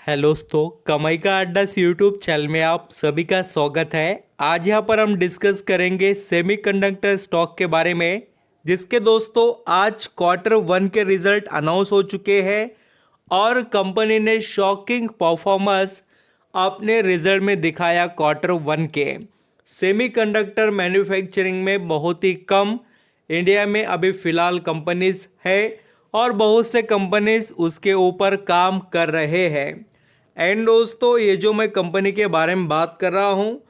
Hello दोस्तों, कमाई का अड्डा यूट्यूब चैनल में आप सभी का स्वागत है। आज यहाँ पर हम डिस्कस करेंगे सेमीकंडक्टर स्टॉक के बारे में, जिसके दोस्तों आज Q1 के रिजल्ट अनाउंस हो चुके हैं और कंपनी ने शॉकिंग परफॉर्मेंस अपने रिजल्ट में दिखाया। Q1 के सेमीकंडक्टर मैन्युफैक्चरिंग में बहुत ही कम इंडिया में अभी फ़िलहाल कंपनीज है और बहुत से कंपनीज उसके ऊपर काम कर रहे हैं। एंड दोस्तों, ये जो मैं कंपनी के बारे में बात कर रहा हूँ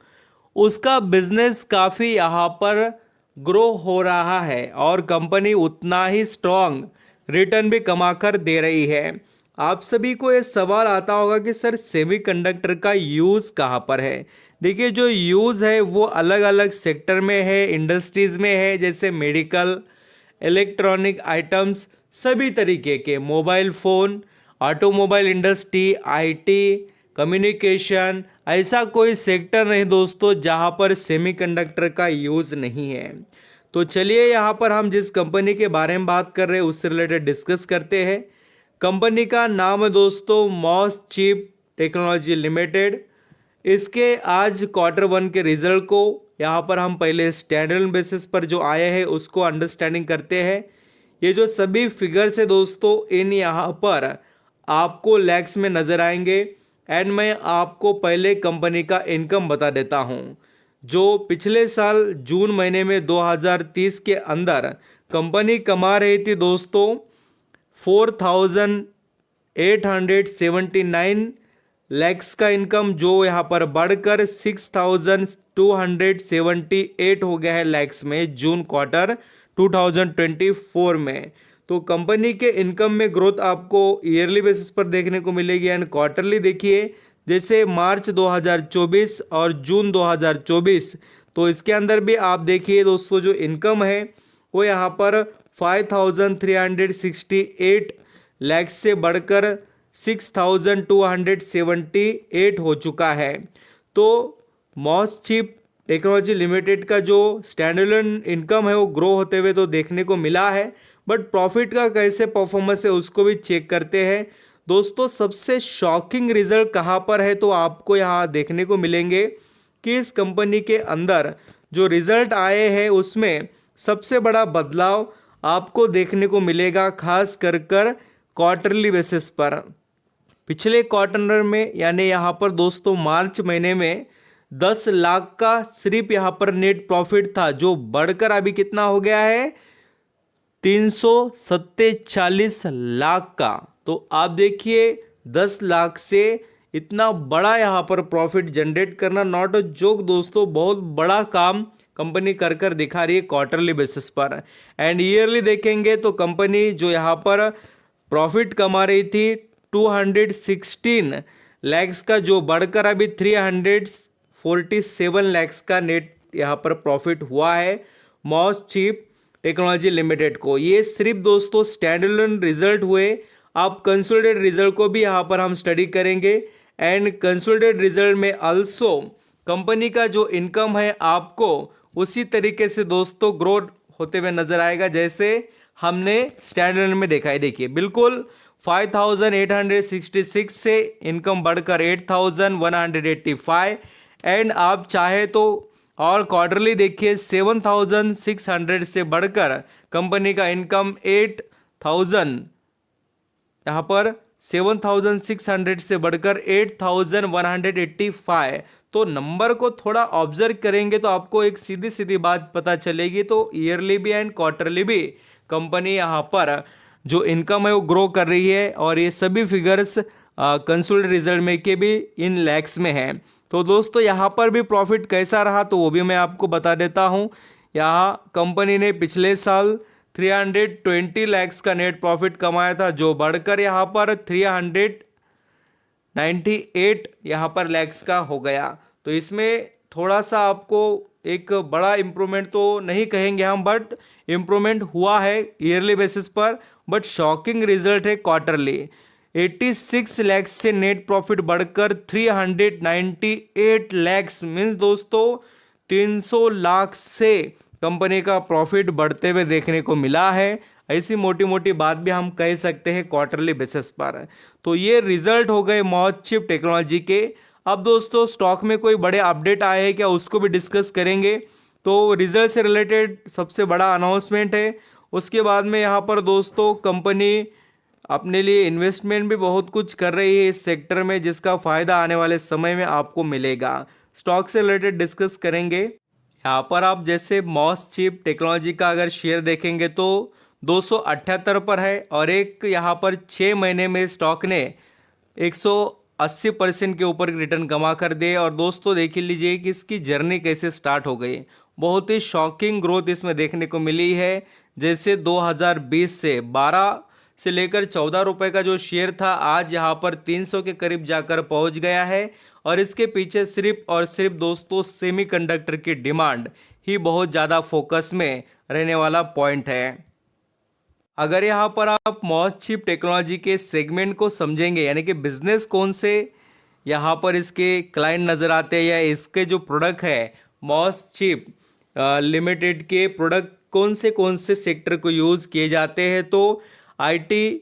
उसका बिजनेस काफ़ी यहाँ पर ग्रो हो रहा है और कंपनी उतना ही स्ट्रॉन्ग रिटर्न भी कमाकर दे रही है। आप सभी को ये सवाल आता होगा कि सर सेमीकंडक्टर का यूज़ कहाँ पर है। देखिए, जो यूज़ है वो अलग अलग सेक्टर में है, इंडस्ट्रीज़ में है, जैसे मेडिकल, इलेक्ट्रॉनिक आइटम्स, सभी तरीके के mobile phone, automobile industry, IT, communication, ऐसा कोई सेक्टर नहीं दोस्तों जहां पर सेमीकंडक्टर का यूज़ नहीं है। तो चलिए यहाँ पर हम जिस कंपनी के बारे में बात कर रहे हैं उससे रिलेटेड डिस्कस करते हैं। कंपनी का नाम है दोस्तों मॉस चिप टेक्नोलॉजी लिमिटेड। इसके आज Q1 के रिजल्ट को यहाँ पर हम पहले स्टैंडर्ड बेसिस पर जो आए हैं उसको अंडरस्टैंडिंग करते हैं। ये जो सभी फिगर्स है दोस्तों, इन यहाँ पर आपको लैक्स में नज़र आएंगे। एंड मैं आपको पहले कंपनी का इनकम बता देता हूँ, जो पिछले साल जून महीने में 2030 के अंदर कंपनी कमा रही थी दोस्तों 4,879 लैक्स का इनकम, जो यहाँ पर बढ़कर 6,278 हो गया है लैक्स में जून क्वार्टर 2024 में। तो कंपनी के इनकम में ग्रोथ आपको ईयरली बेसिस पर देखने को मिलेगी एंड क्वार्टरली देखिए, जैसे मार्च 2024 और जून 2024, तो इसके अंदर भी आप देखिए दोस्तों जो इनकम है वो यहाँ पर 5,368 लैक्स से बढ़कर 6,278 हो चुका है। तो मॉस चिप टेक्नोलॉजी लिमिटेड का जो स्टैंडअलोन इनकम है वो ग्रो होते हुए तो देखने को मिला है, बट प्रॉफिट का कैसे परफॉर्मेंस है उसको भी चेक करते हैं। दोस्तों, सबसे शॉकिंग रिजल्ट कहाँ पर है तो आपको यहाँ देखने को मिलेंगे कि इस कंपनी के अंदर जो रिजल्ट आए हैं उसमें सबसे बड़ा बदलाव आपको देखने को मिलेगा, खास कर क्वार्टरली बेसिस पर। पिछले क्वार्टर में यानी यहाँ पर दोस्तों मार्च महीने में 10 लाख का सिर्फ यहाँ पर नेट प्रॉफिट था, जो बढ़कर अभी कितना हो गया है 347 लाख का। तो आप देखिए 10 लाख से इतना बड़ा यहाँ पर प्रॉफिट जनरेट करना नॉट अ जोक दोस्तों, बहुत बड़ा काम कंपनी कर कर दिखा रही है क्वार्टरली बेसिस पर। एंड ईयरली देखेंगे तो कंपनी जो यहाँ पर प्रॉफिट कमा रही थी 216 लैक्स का, जो बढ़कर अभी 347 लैक्स का नेट यहाँ पर प्रॉफिट हुआ है मॉस चिप टेक्नोलॉजी लिमिटेड को। ये सिर्फ दोस्तों स्टैंडअलोन रिजल्ट हुए। आप कंसोलिडेटेड रिजल्ट को भी यहाँ पर हम स्टडी करेंगे एंड कंसोलिडेटेड रिजल्ट में आल्सो कंपनी का जो इनकम है आपको उसी तरीके से दोस्तों ग्रोथ होते हुए नजर आएगा जैसे हमने स्टैंडअलोन में देखा है। देखिए बिल्कुल 5,866 से इनकम बढ़कर 8,185 एंड आप चाहे तो और क्वार्टरली देखिए 7,600 से बढ़कर कंपनी का इनकम 8,000 यहाँ पर 7,600 से बढ़कर 8,185। तो नंबर को थोड़ा ऑब्जर्व करेंगे तो आपको एक सीधी सीधी बात पता चलेगी। तो ईयरली भी एंड क्वार्टरली भी कंपनी यहाँ पर जो इनकम है वो ग्रो कर रही है और ये सभी फिगर्स कंसोलिडेटेड रिजल्ट में के भी इन लैक्स में है। तो दोस्तों यहाँ पर भी प्रॉफिट कैसा रहा तो वो भी मैं आपको बता देता हूँ। यहाँ कंपनी ने पिछले साल 320 लैक्स का नेट प्रॉफिट कमाया था, जो बढ़कर यहाँ पर 398 यहाँ पर लैक्स का हो गया। तो इसमें थोड़ा सा आपको एक बड़ा इम्प्रूवमेंट तो नहीं कहेंगे हम, बट इम्प्रूवमेंट हुआ है ईयरली बेसिस पर, बट शॉकिंग रिजल्ट है क्वार्टरली। 86 लैक्स से नेट प्रॉफिट बढ़कर 398 लैक्स मीन्स दोस्तों 300 लाख से कंपनी का प्रॉफिट बढ़ते हुए देखने को मिला है। ऐसी मोटी मोटी बात भी हम कह सकते हैं क्वार्टरली बेसिस पर। तो ये रिजल्ट हो गए मॉसचिप टेक्नोलॉजी के। अब दोस्तों स्टॉक में कोई बड़े अपडेट आए हैं क्या, उसको भी डिस्कस करेंगे। तो रिजल्ट से रिलेटेड सबसे बड़ा अनाउंसमेंट है। उसके बाद में यहाँ पर दोस्तों कंपनी अपने लिए इन्वेस्टमेंट भी बहुत कुछ कर रही है इस सेक्टर में, जिसका फ़ायदा आने वाले समय में आपको मिलेगा। स्टॉक से रिलेटेड डिस्कस करेंगे। यहाँ पर आप जैसे मॉसचिप टेक्नोलॉजी का अगर शेयर देखेंगे तो 278 पर है, और एक यहाँ पर 6 महीने में स्टॉक ने 180% के ऊपर रिटर्न कमा कर दिए। और दोस्तों देख लीजिए कि इसकी जर्नी कैसे स्टार्ट हो गई। बहुत ही शॉकिंग ग्रोथ इसमें देखने को मिली है। जैसे 2020 से 12 से लेकर 14 रुपए का जो शेयर था, आज यहाँ पर 300 के करीब जाकर पहुँच गया है। और इसके पीछे सिर्फ और सिर्फ दोस्तों सेमीकंडक्टर की डिमांड ही बहुत ज़्यादा फोकस में रहने वाला पॉइंट है। अगर यहाँ पर आप मॉसचिप टेक्नोलॉजी के सेगमेंट को समझेंगे, यानी कि बिजनेस कौन से यहाँ पर इसके क्लाइंट नज़र आते हैं, या इसके जो प्रोडक्ट है मॉसचिप लिमिटेड के प्रोडक्ट कौन से सेक्टर को यूज़ किए जाते हैं, तो आईटी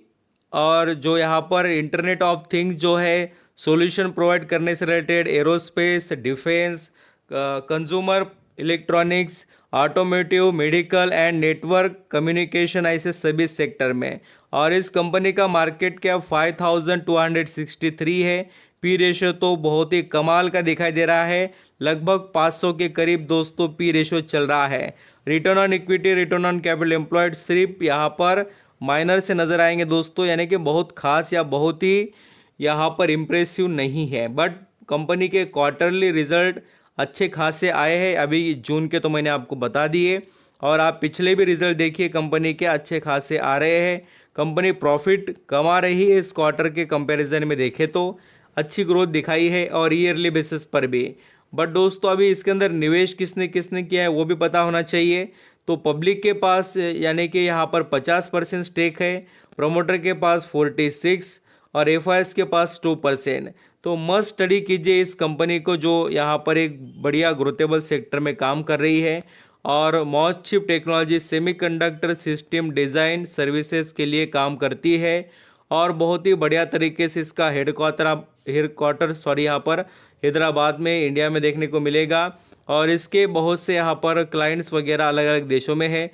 और जो यहाँ पर इंटरनेट ऑफ थिंग्स जो है सॉल्यूशन प्रोवाइड करने से related, aerospace, defence, consumer electronics, automotive, medical and network communication, ऐसे सभी सेक्टर में। और इस कंपनी का मार्केट कैप 5263 है। पी रेशो तो बहुत ही कमाल का दिखाई दे रहा है, लगभग 500 के करीब दोस्तों पी रेशो चल रहा है। Return on equity, return on capital employed सिर्फ यहाँ पर माइनर से नज़र आएंगे दोस्तों, यानी कि बहुत खास या बहुत ही यहाँ पर इम्प्रेसिव नहीं है। बट कंपनी के क्वार्टरली रिजल्ट अच्छे खासे आए हैं। अभी जून के तो मैंने आपको बता दिए, और आप पिछले भी रिजल्ट देखिए कंपनी के अच्छे खासे आ रहे हैं। कंपनी प्रॉफिट कमा रही है इस क्वार्टर के कंपैरिजन में देखें तो अच्छी ग्रोथ दिखाई है, और ईयरली बेसिस पर भी। बट दोस्तों अभी इसके अंदर निवेश किसने किसने किया है वो भी पता होना चाहिए। तो पब्लिक के पास यानी कि यहाँ पर 50% स्टेक है, प्रमोटर के पास 46 और एफआईएस के पास 2%। तो मस्ट स्टडी कीजिए इस कंपनी को, जो यहाँ पर एक बढ़िया ग्रोथेबल सेक्टर में काम कर रही है। और MosChip technology semiconductor system design services के लिए काम करती है, और बहुत ही बढ़िया तरीके से इसका हेडक्वार्टर यहाँ पर हैदराबाद में इंडिया में देखने को मिलेगा। और इसके बहुत से यहाँ पर क्लाइंट्स वगैरह अलग अलग देशों में है।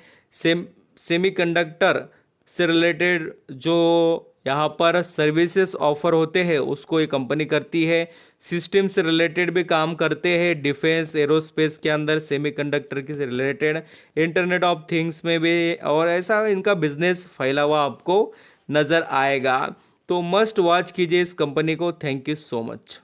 सेमीकंडक्टर से रिलेटेड जो यहाँ पर सर्विसेज ऑफर होते हैं उसको ये कंपनी करती है। सिस्टम से रिलेटेड भी काम करते हैं, डिफेंस एरोस्पेस के अंदर सेमीकंडक्टर के से रिलेटेड, इंटरनेट ऑफ थिंग्स में भी, और ऐसा इनका बिजनेस फैला हुआ आपको नज़र आएगा। तो मस्ट वॉच कीजिए इस कंपनी को। Thank you so much.